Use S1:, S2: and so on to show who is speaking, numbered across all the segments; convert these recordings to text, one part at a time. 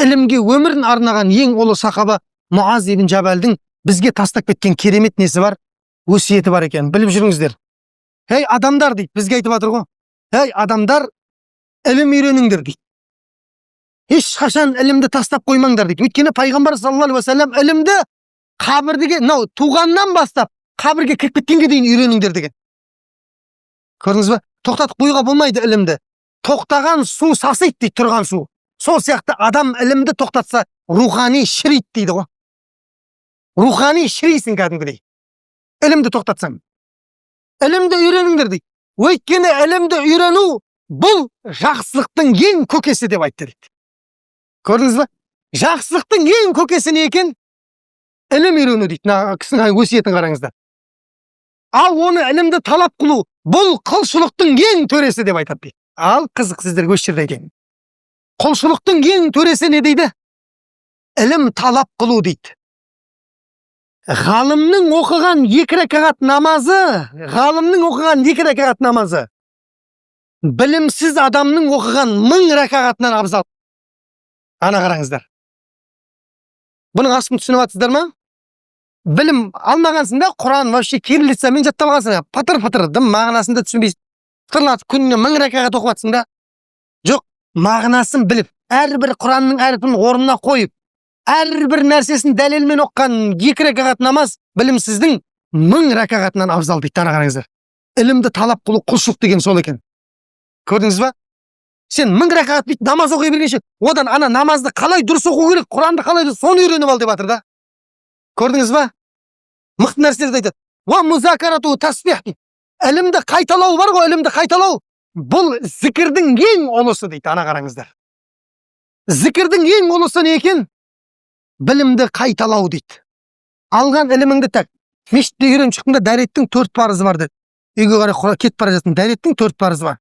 S1: ілімге өмірін арнаған ең ұлы сахаба Муаз ибн Жабалдың бізге тастап кеткен керемет несі бар? Өсиеті бар екен. Біліп жүріңіздер. Ей адамдар дейді, бізге айтып жатыр ғой. Ей адамдар, ілім үйреніңдер дейді. Ешқашан ілімді тастап қоймаңдар дейді. Өйткені пайғамбар саллаллаху алейхи ва саллям ілімді қабірге, туғаннан бастап қабірге кіріп кеткенге дейін үйреніңдер деген. Көрдіңіз бе? Тоқтатып қоюға болмайды ілімді. Тоқтаған су сасиды дейді, тұрған су. Сол сияқты адам ілімді тоқтатса, рухани шірейді дейді ғой. Рухани шірейсің кәдімгідей. Ілімді тоқтатсаң. Ілімді үйреніңдер дейді. Өйткені ілімді үйрену бұл жақсылықтың ең көкесі деп айтты дейді. Көрдіңіз бе? Жақсылықтың ең көкесі не екен? Ілім үйрену дейді. Кісінің өсиетін қараңыздар. Ал оны ілімді талап қылу бұл құлшылықтың ең төресі деп айтады дейді. Ал қызық, сіздерге осы жерде айтайын. Құлшылықтың ең төресі не дейді? Ілім талап қылу дейді. Ғалымның оқыған 2 рәкағат намазы, білімсіз адамның оқыған 1000 рәкағатынан абзал. Ана қараңыздар. Бұның астын түсініп жатсыздар ма? Білім алмағансында Құран вообще кириллицамен жатталғансың, патыр-патыр, дым мағынасында түсінбейсің. Патырлатып күніне 1000 рәкағат оқып жатсың да. Жоқ, мағынасын біліп, әрбір Құранның әріпін орнына қойып, әрбір нәрсесін дәлелмен оққан 2 рәкағат намаз білімсіздің 1000 рәкағатынан абзал дейді. Ана қараңыздар. Ілімді талап қылу құлшылық деген сол екен. Көрдіңіз ба? Сен 1000 рәкағат бит намаз оқи бергенше, одан ана намазды қалай дұрыс оқу керек, Құранды қалай дұрыс, соны үйреніп ал деп жатыр да. Көрдіңіз ба? Мықты нәрселерді айтады. Ва музакарату тасбих дейді. Ілімді қайталау бар ғой, ілімді қайталау. Бұл зікірдің ең ұлысы дейді. Ана қараңыздар. Зікірдің ең ұлысы не екен? Білімді қайталау дейді. Алған іліміңді так. Мешітте үйреніп шықтыңда дәреттің 4 парызы бар дейді. Үйге қарай кетіп бара жатсың, дәреттің 4 парызы бар.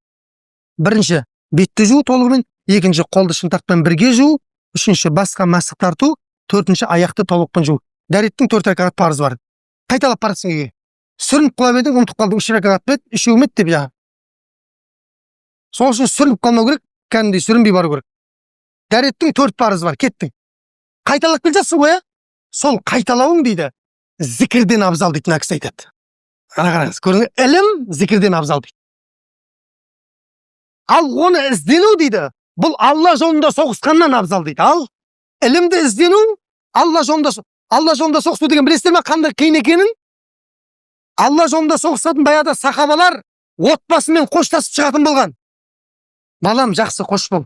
S1: Бірінші, бетті жуу толығымен, екінші, қолды шынтақпен бірге жуу, үшінші, басқа масық тарту, төртінші, аяқты толықпен жуу. Дәреттің 4 рәкағат парызы бар. Қайталап барасың үйге. Сүрініп құлап едің, ұмытып қалдың, 3 рәкағат бет, 3 үміт деп жаңа. Сол үшін сүрініп қалмау керек, кәдімгідей сүрінбей бару керек. Дәреттің 4 парызы бар, кеттің. Қайталап келе жатсың ғой, сол қайталауың дейді, зікірден абзал дейді, мына кісі айтады. Ана қараңыз, көрдіңіз, ілім зікірден абзал дейді. Ал оны іздену дейді, бұл Алла жолында соғысқаннан абзал дейді. Ал ілімді іздену, Алла жолында соғысу деген білесіздер ме қандай қиын екенін? Алла жолында соғысатын баяғыда сахабалар отбасымен қоштасып шығатын болған. Балам, жақсы қош бол.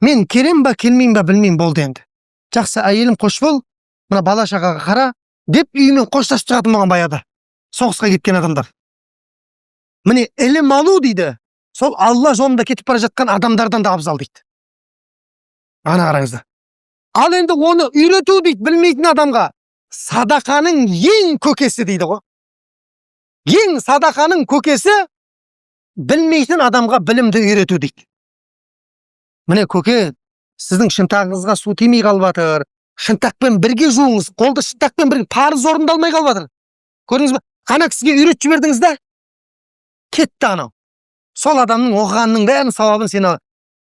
S1: Мен келем ба, келмеймін ба білмеймін, болды енді. Жақсы, әйелім қош бол, мына бала шағаға қара, деп үйімен қоштасып шығатын болған баяғыда. Соғысқа кеткен адамдар. Міне ілім алу дейді, сол Алла жолында кетіп бара жатқан адамдардан да абзал дейді. Ана қараңыздар. Ал енді оны үйрету дейді білмейтін адамға, садақаның ең көкесі дейді ғой. Ең садақаның көкесі білмейтін адамға білімді үйрету дейді. Міне көке, сіздің шынтағыңызға су тимей қалып жатыр. Шынтақпен бірге жуыңыз, қолды шынтақпен бірге, парыз орындалмай қалып жатыр. Көрдіңіз бе? Ана кісіге үйретіп жібердіңіз да, кетті анау. Сол адамның оқығанның бәрін сауабын сен ал.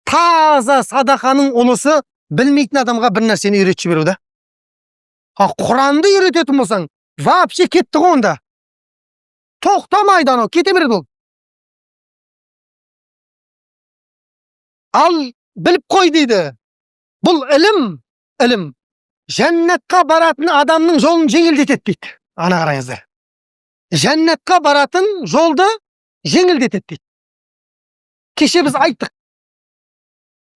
S1: Таза садақаның ұлысы білмейтін адамға бір нәрсені үйретіп жіберу да. Құранды үйрететін болсаң, вообще кетті ғой онда. Тоқтамайды анау, кете береді ол. Ал біліп қой дейді. Бұл ілім жәннатқа баратын адамның жолын жеңілдетеді дейді. Ана қараңыздар. Жәннатқа баратын жолды жеңілдетеді дейді. Кеше біз айттық.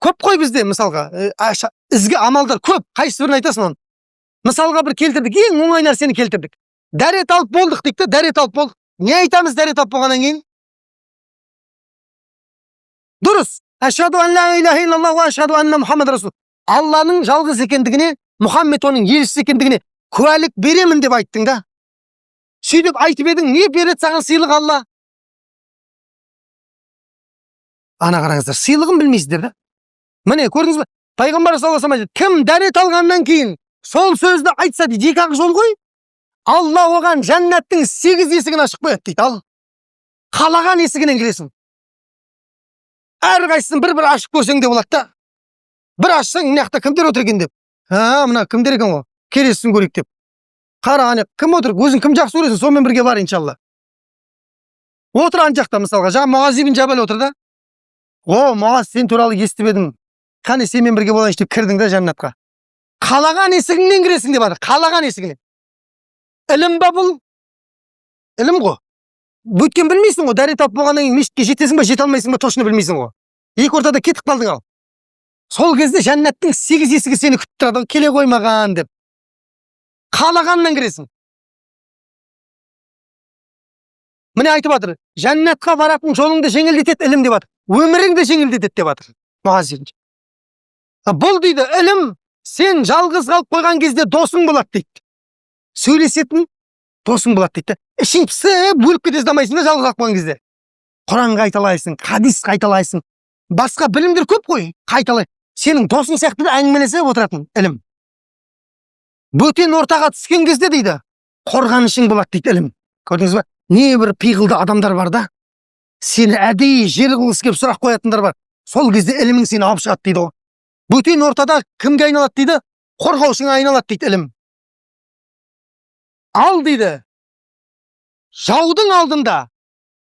S1: Көп қой бізде, мысалға, ізгі амалдар көп. Қайсы бірін айтасың оны? Мысалға бір келтірдік, ең оңай нәрсені келтірдік. Дәрет алып болдық дейді, дәрет алып болдық. Не айтамыз дәрет алып болғаннан кейін? Дұрыс. Ашхаду ан ла иляха иллаллах ва ашхаду анна Мұхаммад расул. Алланың жалғыз екендігіне, Мұхаммед оның елшісі екендігіне куәлік беремін деп айттың да. Сөйтіп айтып едің, не береді саған сыйлық Алла? Ана қараңыздар, сыйлығын білмейсіздер да. Міне, көрдіңіз бе? Пайғамбар саллаллаху алейхи ва саллям кім дәрет алғаннан кейін сол сөзді айтса дейді, екі-ақ жол ғой. Алла оған жәннаттың 8 есігін ашып қояды дейді. Ал қалаған есігінен кіресің. Әрқайсысын бір-бір ашып көрсең де болады да. Bir açсаң, мына жақта кімдер отыр екен деп. Мына кімдер екен ғой? Келесін көрейік деп. Қара, ана кім отыр? Өзің кім жақсы көресің? Сонымен бірге бар иншалла. Отыр ана жақта мысалға. Жаңа Муаз ибн Жабал отыр да. Муаз, сен туралы естіп едім. Қане сенмен бірге болайыншы деп кірдің да жәннатқа. Қалаған есігіңнен кіресің деп жатыр. Қалаған есігінен. Ілім ба бұл? Ілім ғой. Бүйткен білмейсің ғой. Дәрет алып болғаннан кейін мешітке жетесің ба, жете алмайсың ба, точно білмейсің ғой. Екі ортада кетіп қалдың ал. Сол кезде жәннаттың 8 есігі сені күтіп тұрады, келе қоймаған деп. Қалағаннан кіресің. Міне айтып жатыр, жәннатқа баратын жолыңды жеңілдетеді ілім деп жатыр. Өміріңді жеңілдетеді деп жатыр. Муаз ибн. Бұл дейді, ілім сен жалғыз қалып қойған кезде досың болады дейді. Сөйлесетін досың болады дейді. Ішің пісіп өліп кете жаздамайсың да жалғыз қалып қойған кезде. Құран қайталайсың, хадис қайталайсың. Басқа білімдер көп қой, қайталай. Сенің досың сияқты әңгімелесе отыратын ілім. Бөтен ортаға түскен кезде дейді, қорғанышың болады дейді ілім. Көрдіңіз ба? Не бір пиғылды адамдар бар да, сені әдейі жер қылғысы келіп сұрақ қоятындар бар. Сол кезде ілімің сені алып шығады дейді ғой. Бөтен ортада кімге айналады дейді? Қорғаушыңа айналады дейді ілім. Ал дейді, жаудың алдында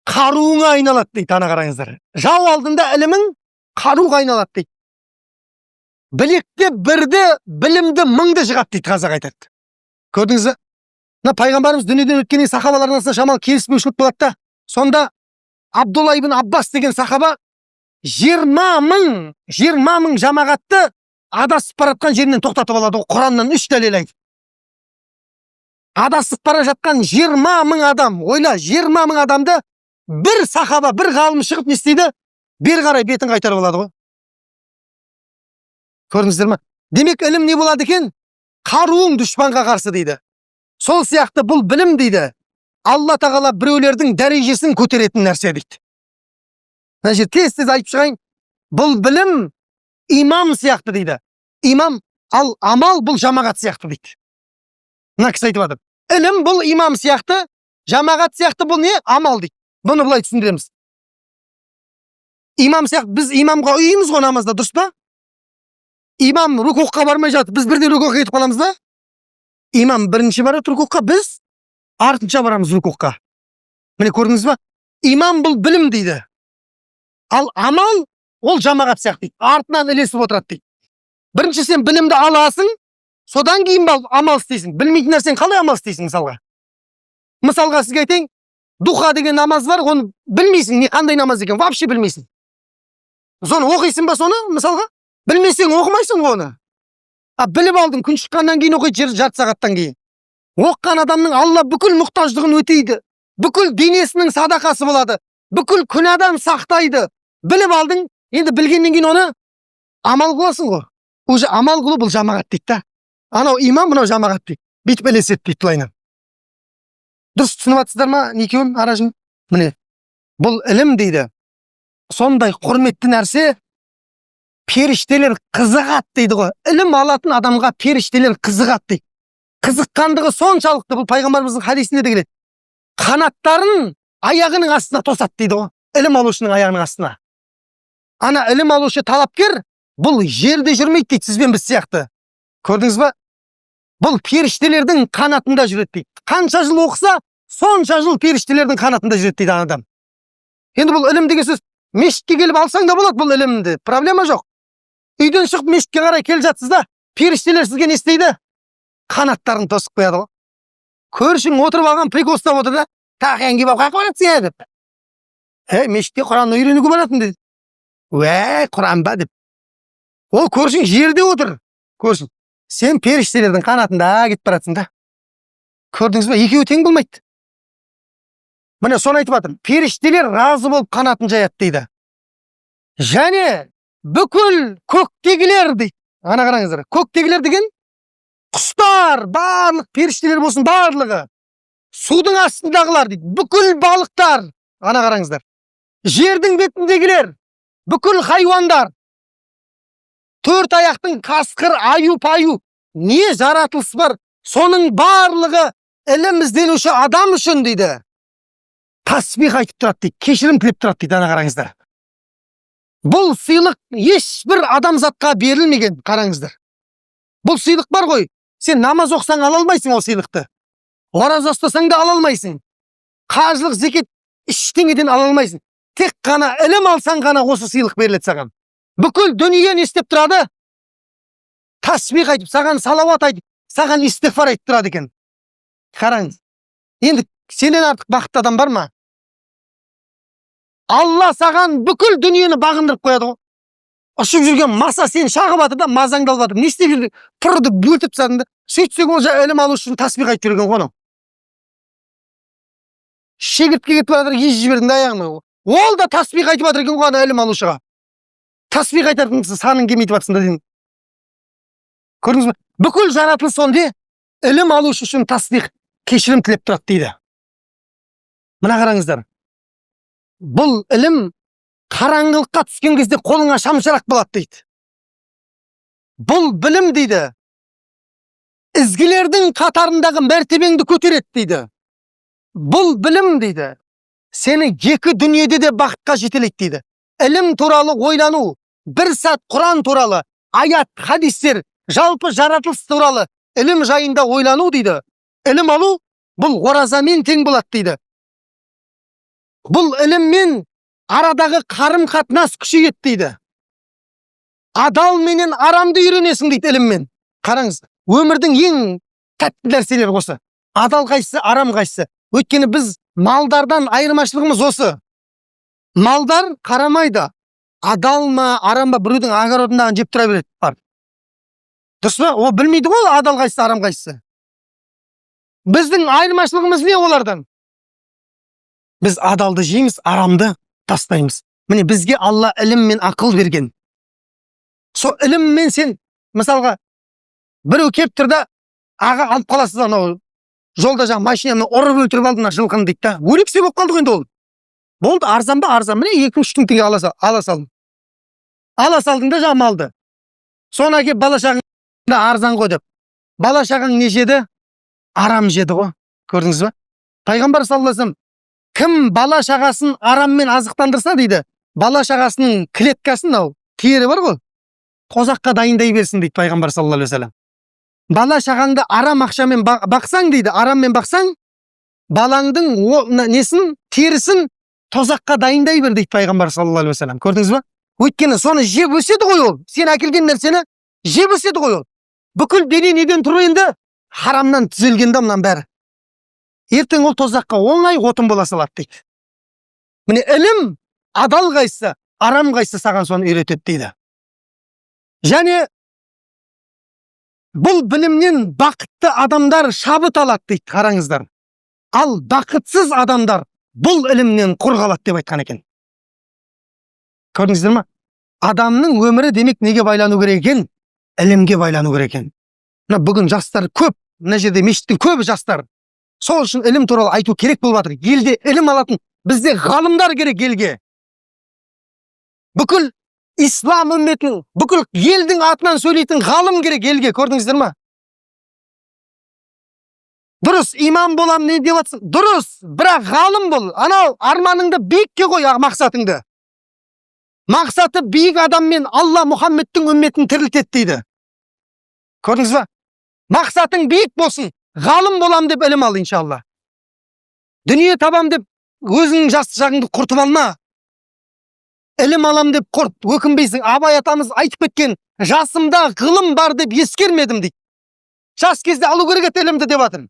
S1: қаруыңа айналады дейді, ана қараңыздар. Жау алдында ілімің қаруға айналады дейді. Білекте бірді, білімді мыңды жығады дейді, қазақ айтады. Көрдіңіз бе? Мына пайғамбарымыз дүниеден өткеннен сахабалардың арасында шамалы келіспеушілік болады да. Сонда Абдулла ибн Аббас деген сахаба 20 мың жамағатты адасып баратқан жерінен тоқтатып алады. Құраннан 3 дәлел айтып. Адасып бара жатқан 20 мың адам, ойла, 20 мың адамды бір сахаба, бір ғалым шығып не істейді? Бері қарай бетін қайтарып алады ғой. Көрдіңіздер ме? Демек ілім не болады екен? Қаруың дұшпанға қарсы дейді. Сол сияқты бұл білім дейді. Алла тағала біреулердің дәрежесін көтеретін нәрсе дейді. Мына жер тез айтып шығайын. Бұл білім имам сияқты дейді. Имам, ал амал бұл жамағат сияқты дейді. Мына кісі айтып жатыр. Ілім бұл имам сияқты, жамағат сияқты бұл не? Амал дейді. Бұны былай түсіндіреміз. Имам сияқты, біз имамға үйіміз ғой намазда, дұрыс па? Имам рукуққа бармай жатыр, біз бірден рукуққа кетіп қаламыз да? Имам бірінші барады рукуққа, біз артынша барамыз рукуққа. Міне көрдіңіз ба? Имам бұл білім дейді. Ал амал ол жамағат сияқты дейді. Артынан ілесіп отырады дейді. Бірінші сен білімді аласың, содан кейін амал істейсің. Білмейтін нәрсен қалай амал істейсің мысалға? Мысалға сізге айтайын, духа деген намаз бар, оны білмейсің, не қандай намаз екен, вообще білмейсің. Соны оқисың ба соны мысалға? Білмесең оқымайсың оны. Біліп алдың, күн шыққаннан кейін оқиды, жарты сағаттан кейін. Оққан адамның Алла бүкіл мұқтаждығын өтейді. Бүкіл денесінің садақасы болады. Бүкіл күнәдан сақтайды. Біліп алдың, енді білгеннен кейін оны амал қыласың ғой. Уже амал қылу бұл жамағат дейді да. Анау имам, мынау жамағат дейді. Бүйтіп ілеседі дейді былайынан. Дұрыс түсініп жатсыздар ма, екеуін аражын? Міне, бұл ілім дейді. Сондай құрметті нәрсе, періштелер қызығады дейді ғой. Ілім алатын адамға періштелер қызығады дейді. Қызыққандығы соншалықты, бұл пайғамбарымыздың хадисінде де келеді. Қанаттарын аяғының астына тосады дейді ғой. Ілім алушының аяғының астына. Ана ілім алушы талапкер, бұл жерде жүрмейді дейді, сізбен біз сияқты. Көрдіңіз ба? Бұл періштелердің қанатында жүреді дейді. Қанша жыл оқыса, сонша жыл періштелердің қанатында жүреді дейді адам. Енді бұл ілім деген сөз, мешітке келіп алсаң да болады бұл ілімді, проблема жоқ. Үйден шығып мешітке қарай келе жатсыз да, періштелер сізге не істейді? Қанаттарын тосып қояды ғой. Көршің отырып алған прикол ұстап отыр да, тақиян киіп алып қайда барасың деп. Мешітке Құранды үйренуге баратын деді. Құран ба деп. Ол көршің жерде отыр. Көршің. Сен періштелердің қанатында кетіп барасың да. Көрдіңіз ба? Екеуі тең болмайды. Міне соны айтып жатырмын. Періштелер разы болып қанатын жаяды дейді. Және бүкіл көктегілер дейді. Ана қараңыздар. Көктегілер деген құстар, барлық періштелер болсын, барлығы. Судың астындағылар дейді. Бүкіл балықтар. Ана қараңыздар. Жердің бетіндегілер, бүкіл хайуандар. 4 аяқтың қасқыр, аю-паю. Не жаратылыс бар? Соның барлығы ілім ізденуші адам үшін дейді. Тасбих айтып тұрады дейді. Кешірім тілеп тұрады дейді. Ана қараңыздар. Бұл сыйлық ешбір адамзатқа берілмеген, қараңыздар. Бұл сыйлық бар ғой, сен намаз оқысаң ала алмайсың ол сыйлықты. Ораза ұстасаң да ала алмайсың. Қажылық, зекет ештеңеден ала алмайсың. Тек қана ілім алсаң ғана осы сыйлық беріледі саған. Бүкіл дүние не істеп тұрады? Тасбих айтып, саған салауат айтып, саған истигфар айтып тұрады екен. Қараңыз. Енді сенен артық бақытты адам бар ма? Алла саған бүкіл дүниені бағындырып қояды ғой. Ұшып жүрген маса сен шағып атыр да, мазаңды алып атыр. Не істеп жүрді? Тұрды бөлтіп тастадың да. Сөйтсең ол ілім алу үшін тасбих айтып жүрген ғой. Шегіртке кетіп жатыр, езіп жібердің аяғына. Ол да тасбих айтып жатыр екен ғой ілім алушыға. Тасбих айтатын саның келмей жатсың да деймін. Көрдіңіз бе? Бүкіл жаратылыс сонда ілім алушы үшін тасбих, кешірім тілеп тұрады дейді. Мына қараңыздар. Бұл ілім қараңғылыққа түскен кезде қолыңа шамшырақ болады дейді. Бұл білім дейді, ізгілердің қатарындағы мәртебеңді көтереді дейді. Бұл білім дейді, сені екі дүниеде де бақытқа жетелейді дейді. Ілім туралы ойлану, бір сәт Құран туралы, аят, хадистер, жалпы жаратылыс туралы ілім жайында ойлану дейді. Ілім алу, бұл оразамен тең болады дейді. Бұл іліммен арадағы қарым қатынас күшейеді дейді. Адал менен арамды үйренесің дейді іліммен. Қараңыз, өмірдің ең тәтті нәрселері осы. Адал қайсысы, арам қайсысы. Өйткені біз малдардан айырмашылығымыз осы. Малдар қарамайды. Адал ма, арам ба, біреудің огородындағы жеп тұра береді. Дұрыс па? Ол білмейді ғой, адал қайсысы, арам қайсысы. Біздің айырмашылығымыз не олардан? Біз адалды жейміз, арамды тастаймыз. Міне бізге Алла ілім мен ақыл берген. Сол іліммен сен, мысалға, біреу кеп тұрда, аға алып қаласыз анау жолда жаңа машинаны ұрып өлтіріп алдына жылқыны дейді да. Өліксе болып қалдық енді ол. Болды, арзан ба, арзан. Міне 2-3 мың теңге ала салдың. Ала салдың да жаңа малды. Соны әкеп бала шағаңда арзан ғой деп. Бала шағаң не жеді? Арам жеді ғой. Көрдіңіз ба? Пайғамбар саллаллаху алейхи ва саллям кім бала шағасын араммен азықтандырса дейді, бала шағасының клеткасын, ау, тері бар ғой, тозаққа дайындай берсін дейді пайғамбар саллаллаху алейхи ва саллям. Бала шағаңды арам ақшамен бақсаң дейді, араммен бақсаң, балаңдың несін, терісін тозаққа дайындай бер дейді пайғамбар саллаллаху алейхи ва саллям. Көрдіңіз ба? Өйткені соны жеп өседі ғой ол. Сен әкелген нәрсені жеп өседі ғой ол. Бүкіл дене неден тұр енді? Харамнан түзелгенде мұнан бәрі. Ертең ол тозаққа оңай отын бола салады дейді. Міне ілім, адал қайсысы, арам қайсысы саған соны үйретеді дейді. Және бұл білімнен бақытты адамдар шабыт алады дейді, қараңыздар. Ал бақытсыз адамдар бұл ілімнен құр қалады деп айтқан екен. Көрдіңіздер ме? Адамның өмірі демек неге байлану керек екен? Ілімге байлану керек екен. Бүгін жастар көп, мына жерде мешіттің көбі жастар. Сол үшін ілім туралы айту керек болып жатыр. Елде ілім алатын, бізде ғалымдар керек елге. Бүкіл ислам үмметін, бүкіл елдің атынан сөйлейтін ғалым керек елге, көрдіңіздер ма? Дұрыс, имам болам не деп жатсың? Дұрыс, бірақ ғалым бол. Анау арманыңды биікке қой, мақсатыңды. Мақсаты биік адаммен Алла Мұхаммедтің үмметін тірілтеді дейді. Көрдіңіз ба? Мақсатың биік болсын. Ғалым болам деп ілім ал, иншалла. Дүние табам деп өзіңнің жас жағыңды құртып алма. Ілім алам деп құрт, өкінбейсің. Абай атамыз айтып кеткен, жасымда ғылым бар деп ескермедім дейді. Жас кезде алу керек еді ілімді деп жатыр.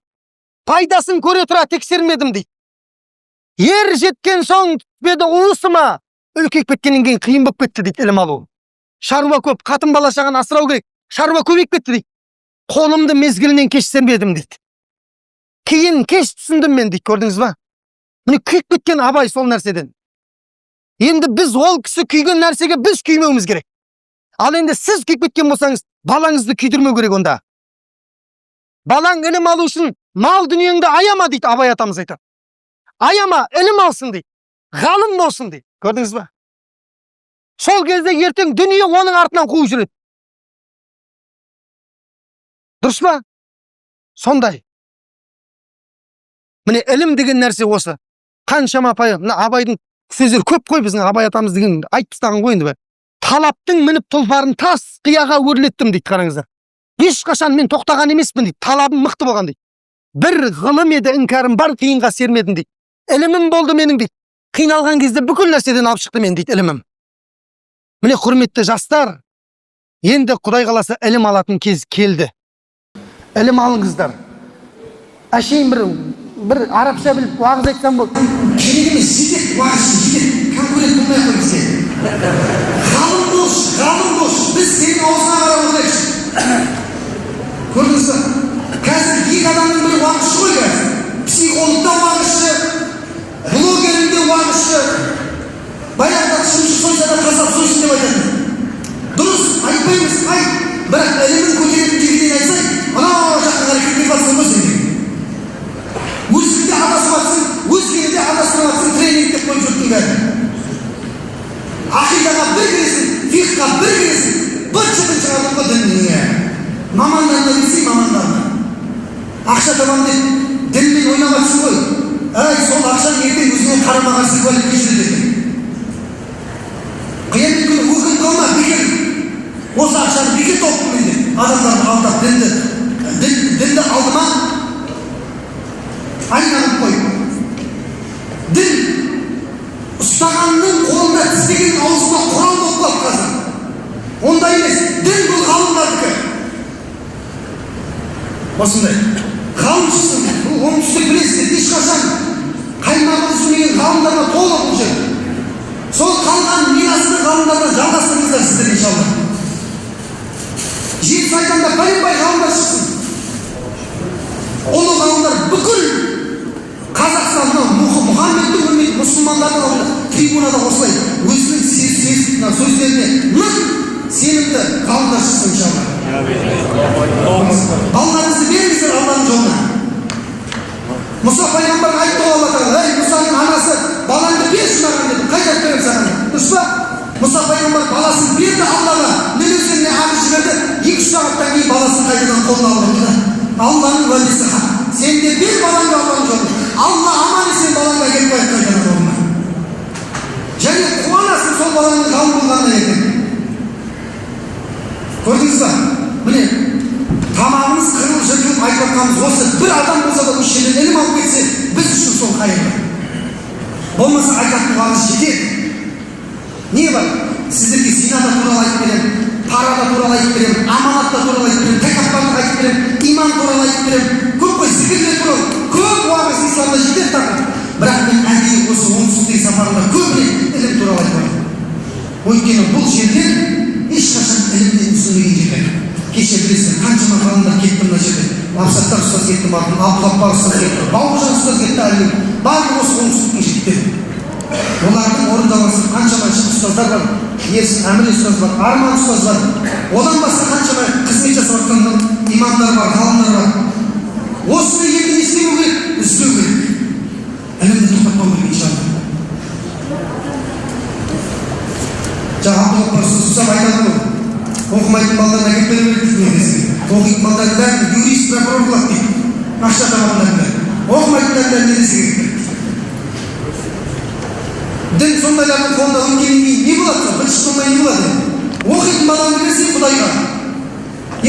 S1: Пайдасын көре тұра тексермедім дейді. Ер жеткен соң түспеді уысыма, үлкейіп кеткеннен кейін қиын болып кетті дейді ілім алу. Шаруа көп, қатын бала шағаны асырау керек. Шаруа көбейіп кетті дейді. Қолымды мезгілінен кеш сермедім дейді. Кейін кеш түсіндім мен дейді, көрдіңіз ба? Міне күйіп кеткен Абай сол нәрседен. Енді біз ол кісі күйген нәрсеге біз күймеуіміз керек. Ал енді сіз күйіп кеткен болсаңыз, балаңызды күйдірмеу керек онда. Балаң ілім алу үшін мал дүниеңді аяма дейді, Абай атамыз айтады. Аяма, ілім алсын дейді. Ғалым болсын дейді. Көрдіңіз ба? Сол кезде ертең дүние оның артынан қуып жүреді. Дұрыс па? Сондай. Міне ілім деген нәрсе осы. Қаншама Абайдың сөздер көп қой, біздің Абай атамыз деген айтып тастаған ғой енді. Талаптың мініп тұлпарын тас қияға өрлеттім дейді, қараңыздар. Ешқашан мен тоқтаған емеспін дейді, талабым мықты болған дейді. Бір ғылым еді, іңкәрім бар, қиынға сермедім дейді. Ілімім болды менің дейді. Қиналған кезде бүкіл нәрседен алып шықты мен дейді, ілімім. Міне құрметті жастар, енді Құдай қаласа ілім алатын кез келді. Ілім алыңыздар. Әшейін бір арабша біліп уағыз айтсам болды.
S2: Керек емес, жетек уағыз жетек. Конкурент болмай ақ қой бізге. Ғалым дос, біз сенің аузына қарап отырайықшы. Көрдіңіз бе? Қазір екі адамның бірі уағызшы ғой қазір. Психологта уағызшы, блогерінде уағызшы. Баяғыда шымшық сойса да қазақ сойсын деп айтады. Дұрыс, айтпаймыз, айт. Бірақ ілімін көтеретін жерден айтсай, анау жаққа қарай кетпей батсын ғой сен. Өзіңде адасып атсың, өзгені адастырып атсың, тренинг деп қойып жүрттің бәрі. Ақидаға бір кересің, фиққа бір кересің, быт-шытын шығардың ғой дініне. Мамандарына кетсей, мамандарына. Ақша табам деп, дінмен ойнап атсың ғой. Сол ақшаң ертең өзіңе қарама-қарсы куәлікке жүреді. Қиямет күні өкініп қалма, бекер. Осы ақшаны бекер тауыппын мен деп, адамдарды алдап, дінді алдыма айналып қой. Дін ұстағанның қолында тістеген аузында құрал болып қалып қазір. Ондай емес, дін бұл ғалымдардікі. Осындай. Ғалымшысың, бұл оңтүстік білесіздер, ешқашан қаймағы үзілмеген ғалымдарға толы бұл жер. Сол қалған мирасты ғалымдардан жалғастырыңыздар сіздер иншалла. Жеті сайданда бай ғалымдар шықсын. Олы ғалымдар бүкіл Қазақстанның Мұхаммедтің үммет мұсылмандардың алдында трибунада осылай өзінің сөздеріне сенімді ғалымдар шықсын иншалла. Балаларыңызды беріңіздер Алланың жолына. Мұса пайғамбар айтты ғой Алла тағала, ей Мұсаның анасы балаңды берші маған деді. Қайда беремін саған? Дұрыс па? Мұса пайғамбар баласын берді Аллаға, не өзіне ағып жіберді. 2 сағаттан кейін баласын қайтадан қолына алды. Алланың уәдесі хақ. Сен де бер балаңды Алланың жолына. Алла аман есен балаңға келіп қойып қайтадан жолына. Және қуанасың сол балаңның ғалым болғанына ертең. Көрдіңіз ба? Міне тамағымыз қырылып жыртылып айтып жатқанымыз осы. Бір адам болса да осы жерден ілім алып кетсе, біз үшін сол қайырлы. Болмаса айтатын уағыз жетеді. Не бар? Сіздерге зинада туралы айтып беремін, парада туралы айтып беремін, аманатта туралы айтып беремін, тәкаппарлық айтып беремін, иман туралы айтып беремін. Көп қой, зікірлер туралы, көп уағыз исламда жетеді тақырып. Бірақ мен әдейі осы оңтүстіктегі сапарымда көбіне ілім туралы айтып. Өйткені бұл жерлер ешқашан ілімнен үзілмеген жерлер. Кеше білесіздер, қаншама ғалымдар кетті мына жерде. Абсаттар ұстаз кетті, Абдуллаппар ұстаз кетті, Бауыржан ұстаз кетті әлем. Барлығы осы оңтүстіктің жігіттері. Олардың орындаласы қаншама ұстаздар бар. Ерсін Әміре ұстаз бар, Арман ұстаз бар. Одан басқа қаншама қызмет жасап жатқан имамдар бар, ғалымдар бар. Осыны енді не істеу керек? Үздеу керек. Ілімді тоқтатпау керек иншалла. Жаңа Абдуллаппар ұстаз айтады ғой. Оқымайтын балаларына әкеп бере береді дейді. Оқитын балалардың бәрін юрист, прокурор болады дейді. Ақша табатындардың бәрі. Оқымайтындардың бәрін не десе керек? Дін сондайлардың қолында өткеннен кейін не болады? Бір шықылмай не болады? Оқитын балаңды берсең Құдайға.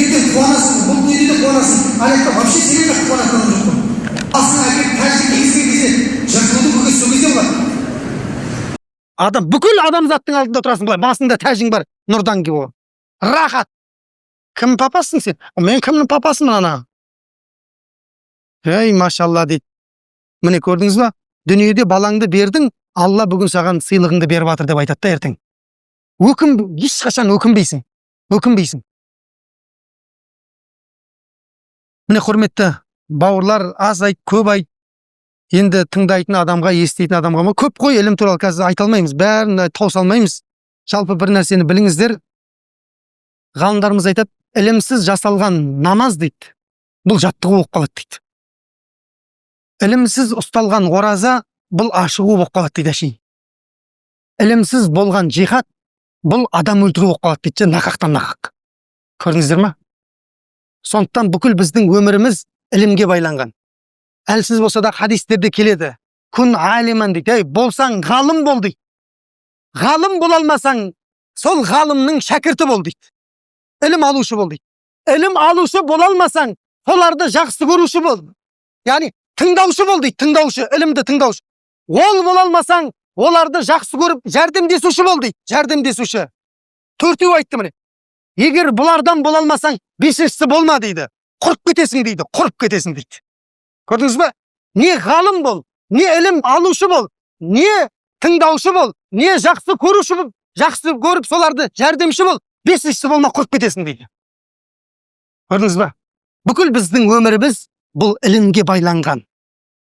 S2: Ертең қуанасың, бұл дүниеде де қуанасың. Аяқта вообще сенен де қуанатын жоқ қой. Асына әкеп тәжік кезген кезде жыртылуды көкес сол кезде болады.
S1: Адам бүкіл адамзаттың алдында тұрасың былай, басында тәжің бар, нұрдан кеп ол. Рахат. Кім папасың сен? Мен кімнің папасымын ана? Ей, машалла дейді. Міне көрдіңіз ба? Дүниеде балаңды бердің, Алла бүгін саған сыйлығыңды беріп жатыр деп айтады да ертең. Ешқашан өкінбейсің. Өкінбейсің. Міне құрметті бауырлар, аз айт, көп айт. Енді тыңдайтын адамға, еститін адамға көп қой, ілім туралы қазір айта алмаймыз, бәрін тауыса алмаймыз. Жалпы бір нәрсені біліңіздер. Ғалымдарымыз айтады, ілімсіз жасалған намаз дейді, бұл жаттығу болып қалады дейді. Ілімсіз ұсталған ораза, бұл ашығу болып қалады дейді әшейін. Ілімсіз болған жихад, бұл адам өлтіру болып қалады дейді, нақақтан нақақ. Көрдіңіздер ме? Сондықтан бүкіл біздің өміріміз ілімге байланған. Әлсіз болса да хадистерде келеді. kun aliman deydi. Ey, bolsan galım bol deydi. Galım bolalmasan sol galımның şakirti bol deydi. İlim aluşu bol deydi. İlim aluşu bolalmasan solarda жақсы көруші bol. Yani tыңдаушы bol deydi, tыңдаушы, ilimdi tыңдаушы. Ol bolalmasan оларды жақсы көріп жәрдемдесуші bol deydi, жәрдемдесуші. Төртеу айтты міне. Егер бұлардан болалмасаң, бесіншісі болма дейді. Құрып кетесің дейді, құрып кетесің дейді. Көрдіңіз бе? Не ғалым бол, не ілім алушы бол, не тыңдаушы бол, не жақсы көруші бол, жақсы көріп соларды жәрдемші бол, бесіншісі болма, құрып кетесің дейді. Көрдіңіз бе? Бүкіл біздің өміріміз бұл ілімге байланған.